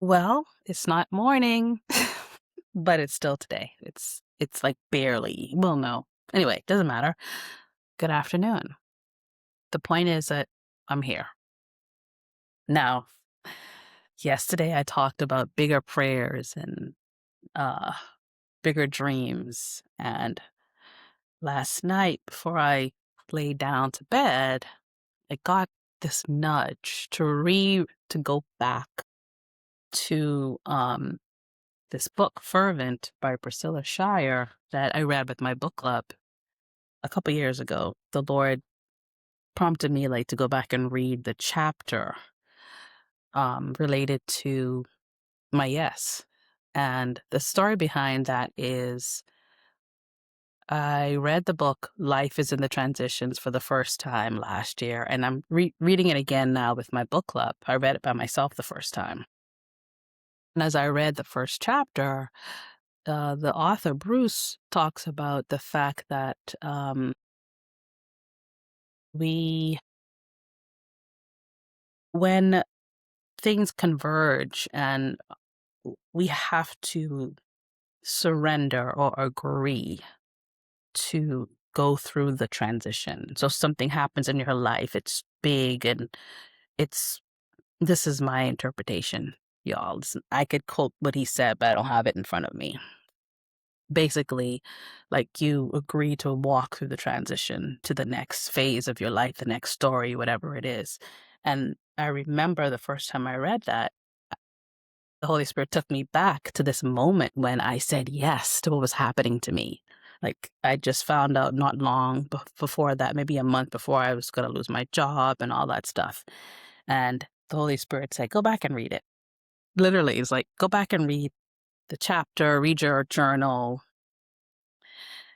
Well, it's not morning, but it's still today. It's like barely. Well, no. Anyway, doesn't matter. Good afternoon. The point is that I'm here. Now, yesterday I talked about bigger prayers and uh bigger dreams, and last night before I lay down to bed, I got this nudge to go back to this book, Fervent by Priscilla Shire, that I read with my book club a couple years ago. The Lord prompted me like to go back and read the chapter related to my yes. And the story behind that is I read the book Life is in the Transitions for the first time last year, and I'm reading it again now with my book club. I read it by myself the first time. And as I read the first chapter, the author, Bruce, talks about the fact that we, when things converge and we have to surrender or agree to go through the transition. So something happens in your life, it's big, and it's, this is my interpretation, y'all. I could quote what he said, but I don't have it in front of me. Basically, like you agree to walk through the transition to the next phase of your life, the next story, whatever it is. And I remember the first time I read that, the Holy Spirit took me back to this moment when I said yes to what was happening to me. Like I just found out not long before that, maybe a month before, I was going to lose my job and all that stuff. And the Holy Spirit said, go back and read it. Literally, it's like, go back and read the chapter, read your journal.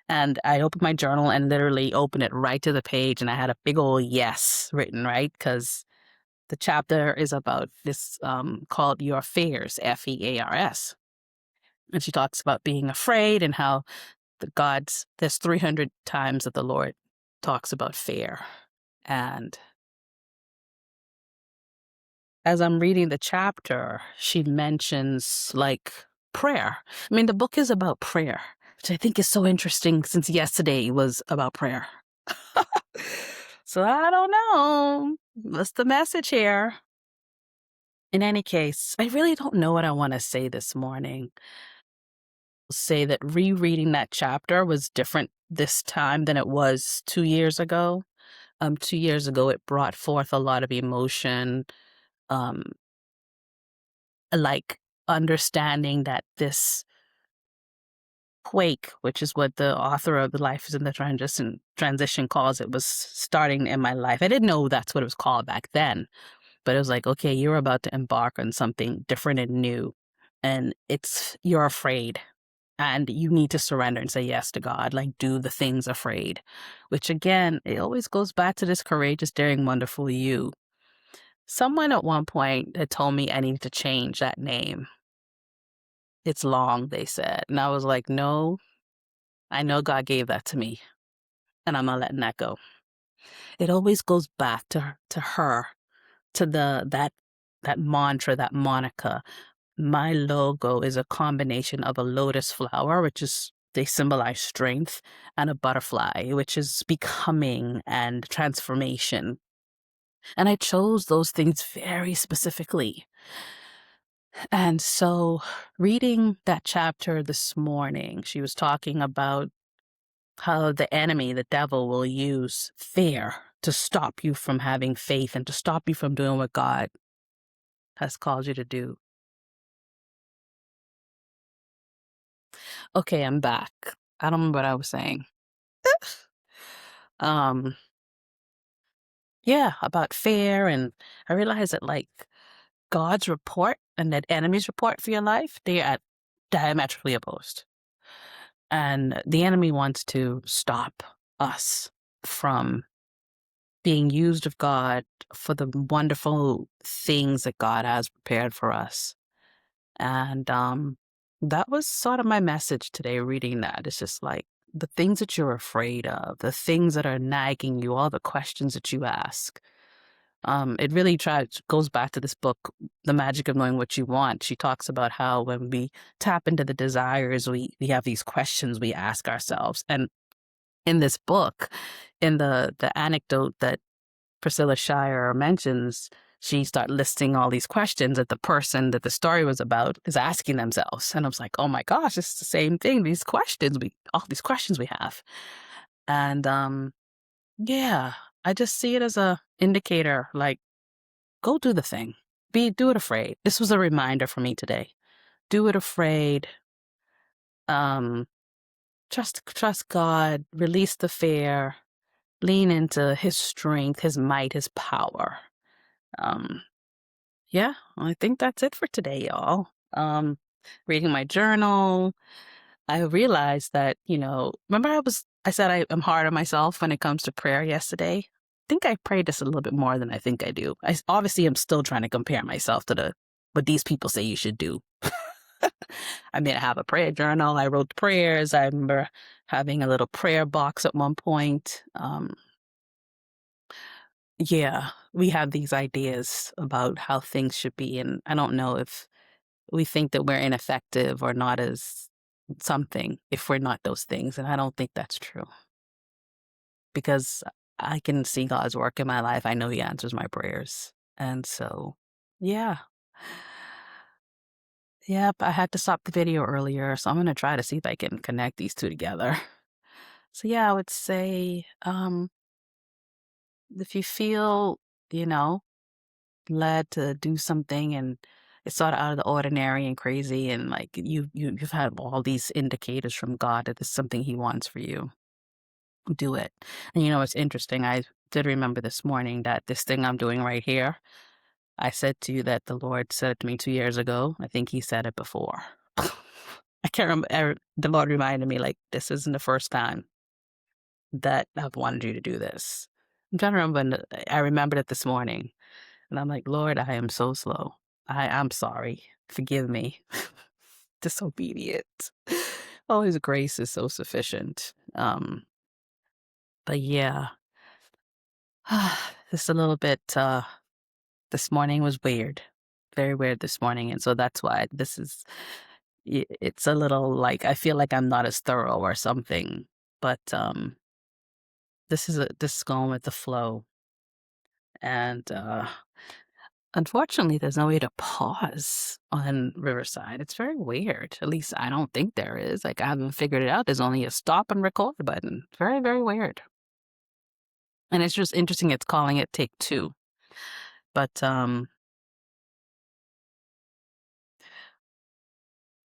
And I opened my journal and literally opened it right to the page. And I had a big old yes written, right? Because the chapter is about this called Your Fears, Fears. And she talks about being afraid and how there's 300 times that the Lord talks about fear. And as I'm reading the chapter, she mentions like prayer. I mean, the book is about prayer, which I think is so interesting since yesterday was about prayer. So I don't know. What's the message here? In any case, I really don't know what I want to say this morning. I'll say that rereading that chapter was different this time than it was 2 years ago. 2 years ago, it brought forth a lot of emotion, um, like understanding that this quake, which is what the author of The Life is in the Transition calls it, was starting in my life. I didn't know that's what it was called back then, but it was like, okay, you're about to embark on something different and new, and you're afraid. And you need to surrender and say yes to God, like do the things afraid, which again, it always goes back to this courageous, daring, wonderful you. Someone at one point had told me I need to change that name. It's long, they said. And I was like, no, I know God gave that to me and I'm not letting that go. It always goes back to her, to that mantra, that moniker. My logo is a combination of a lotus flower, which is, they symbolize strength, and a butterfly, which is becoming and transformation. And I chose those things very specifically. And so, reading that chapter this morning, she was talking about how the enemy, the devil, will use fear to stop you from having faith and to stop you from doing what God has called you to do. Okay, I'm back. I don't remember what I was saying. Um, yeah, about fear, and I realized that like God's report and that enemy's report for your life, they are diametrically opposed. And the enemy wants to stop us from being used of God for the wonderful things that God has prepared for us. And that was sort of my message today, reading that. It's just like the things that you're afraid of, the things that are nagging you, all the questions that you ask. It really goes back to this book, The Magic of Knowing What You Want. She talks about how when we tap into the desires, we have these questions we ask ourselves. And in this book, in the anecdote that Priscilla Shire mentions, she started listing all these questions that the person that the story was about is asking themselves. And I was like, oh my gosh, it's the same thing. All these questions we have. And yeah, I just see it as a indicator, like, go do the thing. Do it afraid. This was a reminder for me today. Do it afraid. Um, trust God, release the fear, lean into his strength, his might, his power. Yeah, I think that's it for today, y'all. Reading my journal, I realized that, remember I said I'm hard on myself when it comes to prayer yesterday. I think I prayed this a little bit more than I think I do. Obviously I'm still trying to compare myself to what these people say you should do. I mean, I have a prayer journal. I wrote prayers. I remember having a little prayer box at one point. Yeah, we have these ideas about how things should be. And I don't know if we think that we're ineffective or not as something if we're not those things. And I don't think that's true because I can see God's work in my life. I know he answers my prayers. And so, yeah. Yep, I had to stop the video earlier, so I'm going to try to see if I can connect these two together. So yeah, I would say if you feel, you know, led to do something and it's sort of out of the ordinary and crazy and like you've had all these indicators from God that there's something he wants for you, do it. And it's interesting. I did remember this morning that this thing I'm doing right here, I said to you that the Lord said it to me 2 years ago. I think he said it before. I can't remember. The Lord reminded me, like, this isn't the first time that I've wanted you to do this. I'm trying to remember. I remembered it this morning. And I'm like, Lord, I am so slow. I'm sorry. Forgive me. Disobedient. Oh, his grace is so sufficient. But yeah, just a little bit, this morning was weird. Very weird this morning. And so that's why it's a little like, I feel like I'm not as thorough or something, but, this is going with the flow. And, unfortunately, there's no way to pause on Riverside. It's very weird. At least I don't think there is. Like, I haven't figured it out. There's only a stop and record button. Very, very weird. And it's just interesting it's calling it take two. But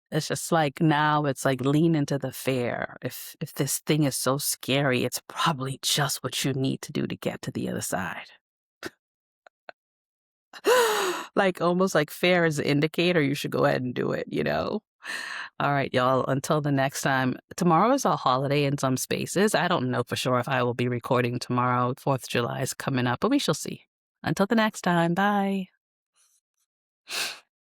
it's just like now it's like lean into the fear. If this thing is so scary, it's probably just what you need to do to get to the other side. Like almost like fear is an indicator you should go ahead and do it. All right, y'all, until the next time. Tomorrow is a holiday in some spaces. I don't know for sure if I will be recording tomorrow. 4th of July is coming up, but we shall see. Until the next time, bye.